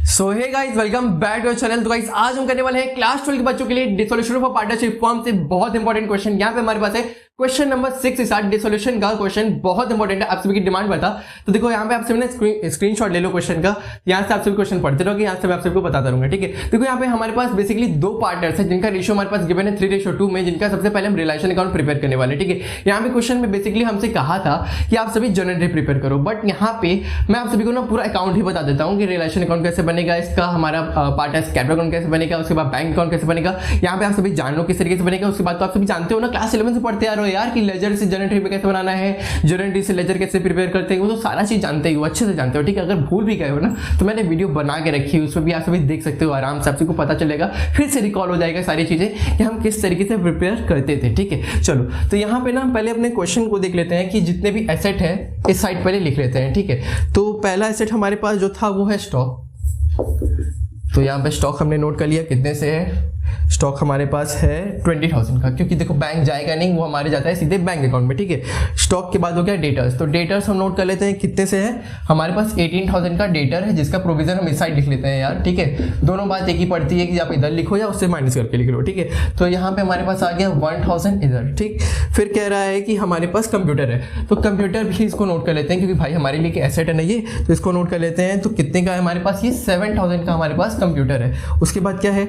So hey guys, welcome back to channel. तो guys आज हम करने वाले हैं क्लास 12 के बच्चों के लिए डिसोल्यूशन ऑफ पार्टनरशिप फॉर्म से बहुत इंपॉर्टेंट क्वेश्चन। यहाँ पे हमारे पास है क्वेश्चन नंबर 6 के साथ डिसोल्यूशन का क्वेश्चन बहुत इंपॉर्टेंट है, आप सभी की डिमांड पर था। तो देखो यहाँ पे आप सभी ने स्क्रीनशॉट ले लो क्वेश्चन का, यहाँ से आप सभी क्वेश्चन पढ़ते रहोगे, यहाँ से मैं आप सबको बताता रहूंगा, ठीक है। देखो यहाँ पे हमारे पास बेसिकली दो पार्टनर्स है जिनका रेशियो हमारे पास गिवन है 3:2 में, जिनका सबसे पहले हम रिलेशन अकाउंट प्रिपेयर करने वाले, ठीक है। यहाँ पे क्वेश्चन में बेसिकली हमसे कहा था कि आप सभी जनरल प्रिपेयर करो, बट यहाँ पे मैं आप सभी को ना पूरा अकाउंट ही बता देता हूँ कि रिलेशन अकाउंट कैसे बनेगा, इसका हमारा पार्टनर्स कैपिटल अकाउंट कैसे बनेगा, उसके बाद बैंक अकाउंट कैसे बनेगा। यहाँ पे आप सभी जान लो किस तरीके से बनेगा। उसके बाद तो आप सभी जानते हो ना, क्लास 11 से पढ़ते आ रहे हो यार कि लेजर से जनरल एंट्री कैसे बनाना है, जनरल एंट्री से लेजर कैसे प्रिपेयर करते हैं, वो तो सारा चीज जानते हो, अच्छे से जानते हो, ठीक है। अगर भूल भी गए हो ना तो मैंने वीडियो बना के रखी है, उसमें भी आप सभी देख सकते हो आराम से, आप सबको पता चलेगा, फिर से रिकॉल हो जाएगा सारी चीजें कि हम किस तरीके से प्रिपेयर करते थे, ठीक है। चलो तो यहाँ पे ना पहले अपने क्वेश्चन को देख लेते हैं कि जितने भी एसेट है इस साइड पहले लिख लेते हैं, ठीक है। तो पहला एसेट हमारे पास जो था वो है स्टॉक। तो यहाँ पे स्टॉक हमने नोट कर लिया, कितने से है स्टॉक हमारे पास है 20,000 का, क्योंकि देखो बैंक जाएगा नहीं, वो हमारे जाता है सीधे बैंक अकाउंट में, ठीक है। स्टॉक के बाद हो गया डेटर्स, तो डेटर्स हम नोट कर लेते हैं कितने से है, हमारे पास 18,000 का डेटर है, जिसका प्रोविजन हम इस साइड लिख लेते हैं यार, ठीक है। दोनों बात एक ही पड़ती है कि आप इधर लिखो या उससे माइनस करके लिख लो, ठीक है। तो यहाँ पे हमारे पास आ गया 1,000 इधर, ठीक। फिर कह रहा है कि हमारे पास कंप्यूटर है, तो कंप्यूटर भी इसको नोट कर लेते हैं क्योंकि भाई हमारे लिए एसेट है ना ये, तो इसको नोट कर लेते हैं। तो कितने का है हमारे पास, ये 7,000 का हमारे पास कंप्यूटर है। उसके बाद क्या है,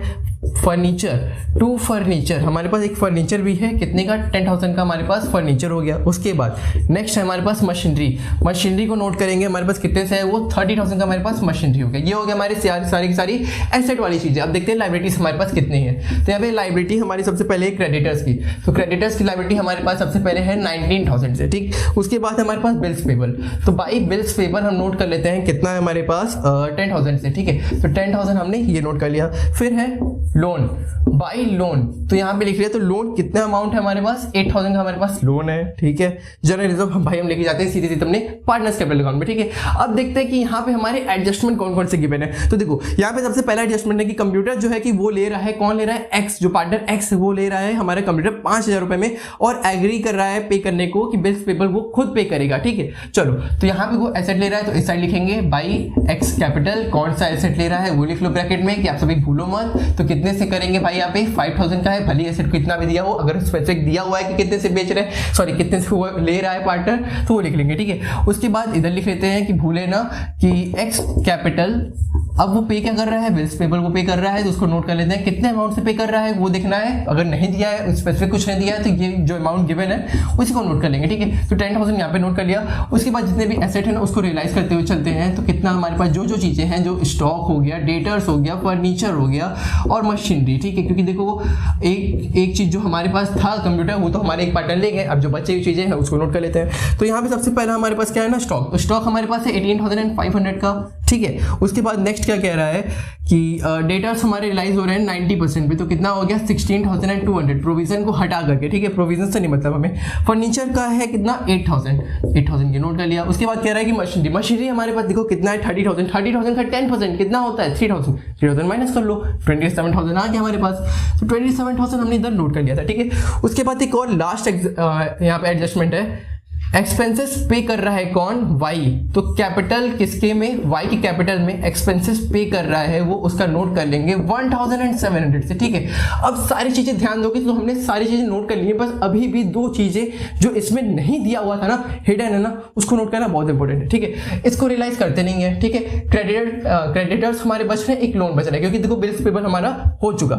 फर्नीचर, 2 फर्नीचर, हमारे पास एक फर्नीचर भी है, कितने का 10,000 का हमारे पास फर्नीचर हो गया। उसके बाद नेक्स्ट है हमारे पास मशीनरी, मशीनरी को नोट करेंगे, हमारे पास कितने से है वो 30,000 का हमारे पास मशीनरी हो गया। ये हो गया हमारी सारी की सारी एसेट वाली चीजें। अब देखते हैं लाइबिलिटीज हमारे पास कितनी है। तो यहाँ पे लाइबिलिटी हमारी सबसे पहले है क्रेडिटर्स की, तो क्रेडिटर्स की लाइबिलिटी हमारे पास सबसे पहले है 19,000 से, ठीक। उसके बाद हमारे पास बिल्स पेबल, तो बाई बिल्स पेबल हम नोट कर लेते हैं कितना है हमारे पास 10,000 से, ठीक है। तो 10,000 हमने ये नोट कर लिया। फिर है लोन, बाई लोन, तो यहाँ पे लिख लिया। तो लोन कितना अमाउंट है हमारे पास, 8,000 का हमारे पास लोन है, ठीक है। जनरल रिजर्व हम भाई हम लेके जाते हैं सीधे सीधे अपने पार्टनर्स कैपिटल अकाउंट में, ठीक है। अब देखते हैं कि यहाँ पे हमारे एडजस्टमेंट कौन कौन से गिवन है। तो देखो यहाँ पे सबसे पहला एडजस्टमेंट है कि कंप्यूटर जो है कि वो ले रहा है, कौन ले रहा है, एक्स, जो पार्टनर एक्स वो ले रहा है हमारा कंप्यूटर 5,000 रुपए में, और एग्री कर रहा है पे करने को कि बिल्स पेबल वो खुद पे करेगा, ठीक है। चलो तो यहाँ पे वो एसेट ले रहा है, तो इस साइड लिखेंगे बाई एक्स कैपिटल, कौन सा एसेट ले रहा है वो लिख लो ब्रैकेट में कि आप सभी भूलो मत। तो कितने से करेंगे भाई, यहाँ पे 5,000 का है, भले एसेट कितना भी दिया हो, अगर स्पेसिफिक दिया हुआ है कि कितने से बेच रहे हैं, सॉरी कितने से वो ले रहा है पार्टनर, तो वो लिख लेंगे, ठीक है। उसके बाद इधर लिख लेते हैं कि भूले ना कि एक्स कैपिटल, अब वो पे क्या कर रहा है, बिल्स पेबल को पे कर रहा है, तो उसको नोट कर लेते हैं कितने अमाउंट से पे कर रहा है वो देखना है। अगर नहीं दिया है, स्पेसिफिक कुछ नहीं दिया है, तो ये जो अमाउंट गिवन है उसी को नोट कर लेंगे, ठीक है। तो 10,000 यहाँ पे नोट कर लिया। उसके बाद जितने भी एसेट है ना उसको रियलाइज करते हुए चलते हैं। तो कितना हमारे पास जो जो चीजें हैं, जो स्टॉक हो गया, डेटर्स हो गया, फर्नीचर हो गया और मशीनरी, ठीक है। क्योंकि देखो एक चीज जो हमारे पास था कंप्यूटर, वो तो हमारे एक पार्टनर ले गए, अब जो बचे हुई चीजें हैं उसको नोट कर लेते हैं। तो यहाँ पे सबसे पहला हमारे पास क्या है ना, स्टॉक। तो स्टॉक हमारे पास है 18,500 का, ठीक है। उसके बाद नेक्स्ट क्या कह रहा है कि डेटर्स हमारे रियलाइज हो रहे हैं 90% पे, तो कितना हो गया 16,200 प्रोविजन को हटा करके, ठीक है। प्रोविजन से नहीं मतलब हमें। फर्नीचर का है कितना 8,000 की नोट कर लिया। उसके बाद कह रहा है कि मशीनरी हमारे पास देखो कितना है 30,000 का 10% कितना होता है 3,000 माइनस कर लो, 27,000 आ गया हमारे पास। तो 27,000 हमने इधर नोट कर लिया था, ठीक है। उसके बाद एक और लास्ट यहाँ पे एडजस्टमेंट है, एक्सपेंसेस पे कर रहा है कौन, वाई। तो कैपिटल किसके में, वाई की कैपिटल में एक्सपेंसेस पे कर रहा है वो, उसका नोट कर लेंगे 1,700 से, ठीक है। अब सारी चीजें ध्यान दोगे तो हमने सारी चीजें नोट कर ली है, बस अभी भी दो चीजें जो इसमें नहीं दिया हुआ था ना, हिडन है ना, उसको नोट करना बहुत इंपॉर्टेंट है, ठीक है। इसको रियलाइज करते नहीं है, ठीक है। क्रेडिटर्स हमारे बच रहे हैं, एक लोन बच रहा है, क्योंकि देखो बिल्स पेबल हमारा हो चुका,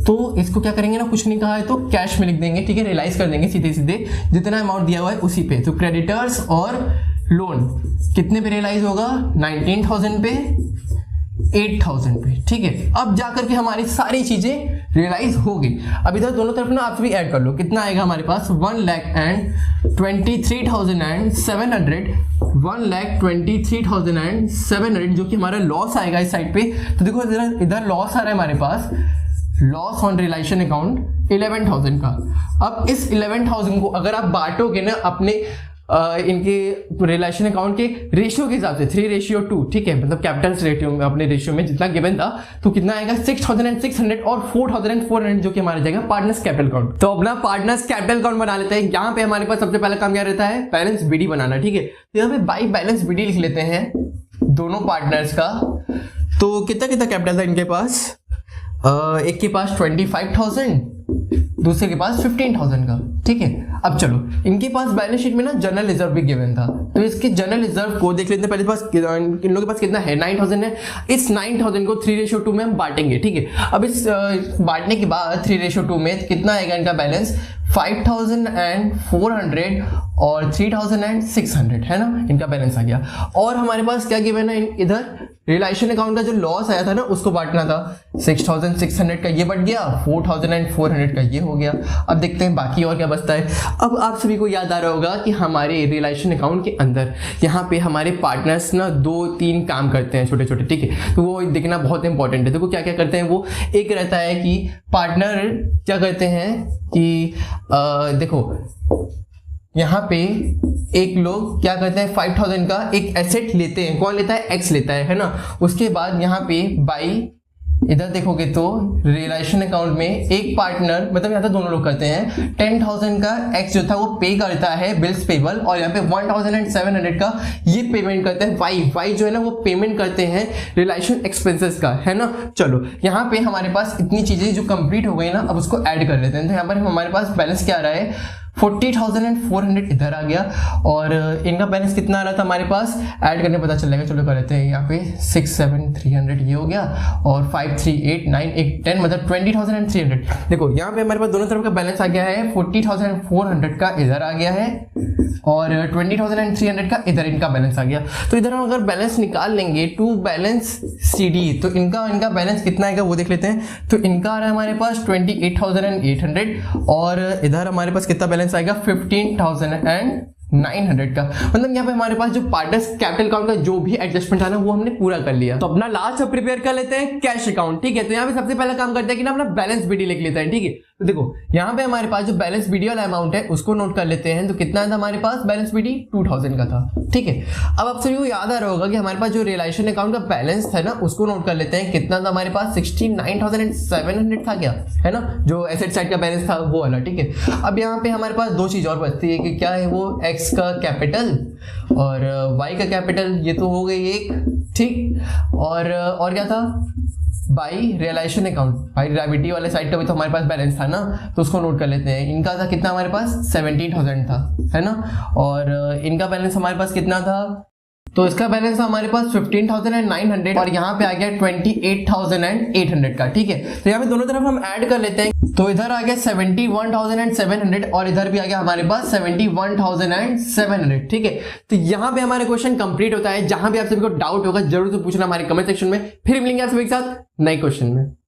तो इसको क्या करेंगे ना, कुछ नहीं कहा है तो कैश में लिख देंगे, ठीक है। रियलाइज कर देंगे सीधे सीधे जितना अमाउंट दिया हुआ है उसी पे। तो क्रेडिटर्स और लोन कितने पे रियलाइज होगा, 19,000 पे, 8,000 पे, ठीक है। अब जाकर के हमारी सारी चीजें रियलाइज होगी। अब इधर दोनों तरफ ना आप भी ऐड कर लो, कितना आएगा हमारे पास 1,23,700, 1,23,700 जो कि हमारा लॉस आएगा इस साइड पे। तो देखो इधर लॉस आ रहा है हमारे पास, लॉस ऑन रिलेशन अकाउंट 11,000 का। अब इस 11,000 को अगर आप बांटोगे ना अपने इनके रिलेशन अकाउंट के रेशियो के हिसाब से 3:2, ठीक है, मतलब कैपिटल रेशियो में, अपने रेशियो में जितना गिवन था, तो कितना आएगा 6,600 और 4,400 जो कि हमारा जाएगा पार्टनर्स कैपिटल अकाउंट। तो अपना पार्टनर्स कैपिटल अकाउंट बना लेते हैं। यहाँ पे हमारे पास सबसे पहला काम क्या रहता है, बैलेंस बीडी बनाना, ठीक है। तो यहाँ पे बाई बैलेंस बीडी लिख लेते हैं दोनों पार्टनर्स का। तो कितना कितना कैपिटल था इनके पास? एक के पास 25,000, दूसरे के पास 15,000 का, ठीक है। अब चलो इनके पास बैलेंस शीट में ना जनरल रिजर्व भी गिवन था, तो इसके जनरल रिजर्व को देख लेते हैं। पहले पास इन लोगों के पास कितना है? 9,000 है। इस 9,000 को 3:2 में हम बांटेंगे, ठीक है। अब इस बांटने के बाद 3:2 में कितना आएगा इनका बैलेंस? 5,400 और 3,600, है ना, इनका बैलेंस आ गया। और हमारे पास क्या गिवन है इधर? रिलेशन अकाउंट का जो लॉस आया था ना उसको बांटना था। 6,600 का ये बट गया, 4,400 का ये हो गया। अब देखते हैं बाकी और क्या बचता है। अब आप सभी को याद आ रहा होगा कि हमारे रिलेशन अकाउंट के अंदर यहाँ पे हमारे पार्टनर्स ना 2-3 काम करते हैं छोटे छोटे, ठीक है। तो वो देखना बहुत इंपॉर्टेंट है। देखो क्या क्या करते हैं वो। एक रहता है कि पार्टनर क्या करते हैं कि देखो यहाँ पे एक लोग क्या करते हैं, 5,000 का एक एसेट लेते हैं। कौन लेता है? एक्स लेता है ना। उसके बाद यहाँ पे बाई, इधर देखोगे तो रिलेशन अकाउंट में एक पार्टनर, मतलब यहाँ तो दोनों लोग करते हैं, 10,000 का एक्स जो था वो पे करता है बिल्स पेबल, और यहाँ पे 1,700 का ये पेमेंट करते हैं वाई जो है ना वो पेमेंट करते हैं रिलेशन एक्सपेंसेस का, है ना। चलो यहाँ पे हमारे पास इतनी चीजें जो कंप्लीट हो गई ना, अब उसको ऐड कर लेते हैं। तो यहाँ पर हमारे पास बैलेंस क्या आ रहा है? 40,400 इधर आ गया, और इनका बैलेंस कितना आ रहा था हमारे पास? ऐड करने पता चलेगा। चलो कर लेते हैं। यहाँ पे 6,700 ये हो गया, और 5,3,8,9,8,10 मतलब 20,300। देखो यहाँ पे हमारे पास दोनों तरफ का बैलेंस आ गया है। 40,400 का इधर आ गया है, और 20,300 का इधर इनका बैलेंस आ गया। तो इधर हम अगर बैलेंस निकाल लेंगे टू बैलेंस CD, तो इनका बैलेंस कितना आएगा वो देख लेते हैं। तो इनका आ रहा है हमारे पास 28,800, और इधर हमारे पास कितना बैलेंस आएगा? 15,900 का। मतलब यहाँ पे हमारे पास जो पार्टनर्स कैपिटल अकाउंट का जो भी एडजस्टमेंट था ना वो हमने पूरा कर लिया। तो अपना लास्ट प्रिपेयर कर लेते हैं कैश अकाउंट, ठीक है। तो यहाँ पे सबसे पहला काम करते हैं कि ना अपना बैलेंस BD लिख लेते हैं, ठीक है। तो देखो यहाँ पे हमारे पास जो बैलेंस BD वाला अमाउंट है उसको नोट कर लेते हैं। तो कितना था हमारे पास बैलेंस BD? 2,000 का था, ठीक है। अब आप सभी को याद आ रहा होगा कि हमारे पास जो रिलेशन अकाउंट का बैलेंस था ना उसको नोट कर लेते हैं। कितना था हमारे पास? 69,700 था क्या, है ना, जो एसेट साइड का बैलेंस था वो वाला, ठीक है। अब यहाँ पे हमारे पास दो चीज और बचती है कि क्या है वो? एक्स का कैपिटल और वाई का कैपिटल, ये तो हो गई एक, ठीक। और क्या था? By realisation account, by liability वाले साइड का भी तो हमारे पास बैलेंस था ना, तो उसको नोट कर लेते हैं। इनका था कितना हमारे पास? 17,000 था, है ना। और इनका बैलेंस हमारे पास कितना था? तो इसका बैलेंस था हमारे पास 15,900, और यहाँ पे आ गया 28,800 का, ठीक है। तो यहाँ पे दोनों तरफ हम ऐड कर लेते हैं। तो इधर आ गया 71,700, और इधर भी आ गया हमारे पास 71,700, ठीक है। तो यहाँ पे हमारा क्वेश्चन कंप्लीट होता है। जहां भी आप सभी को डाउट होगा जरूर से पूछना हमारे कमेंट सेक्शन में। फिर मिलेंगे आप सभी के साथ नए क्वेश्चन में।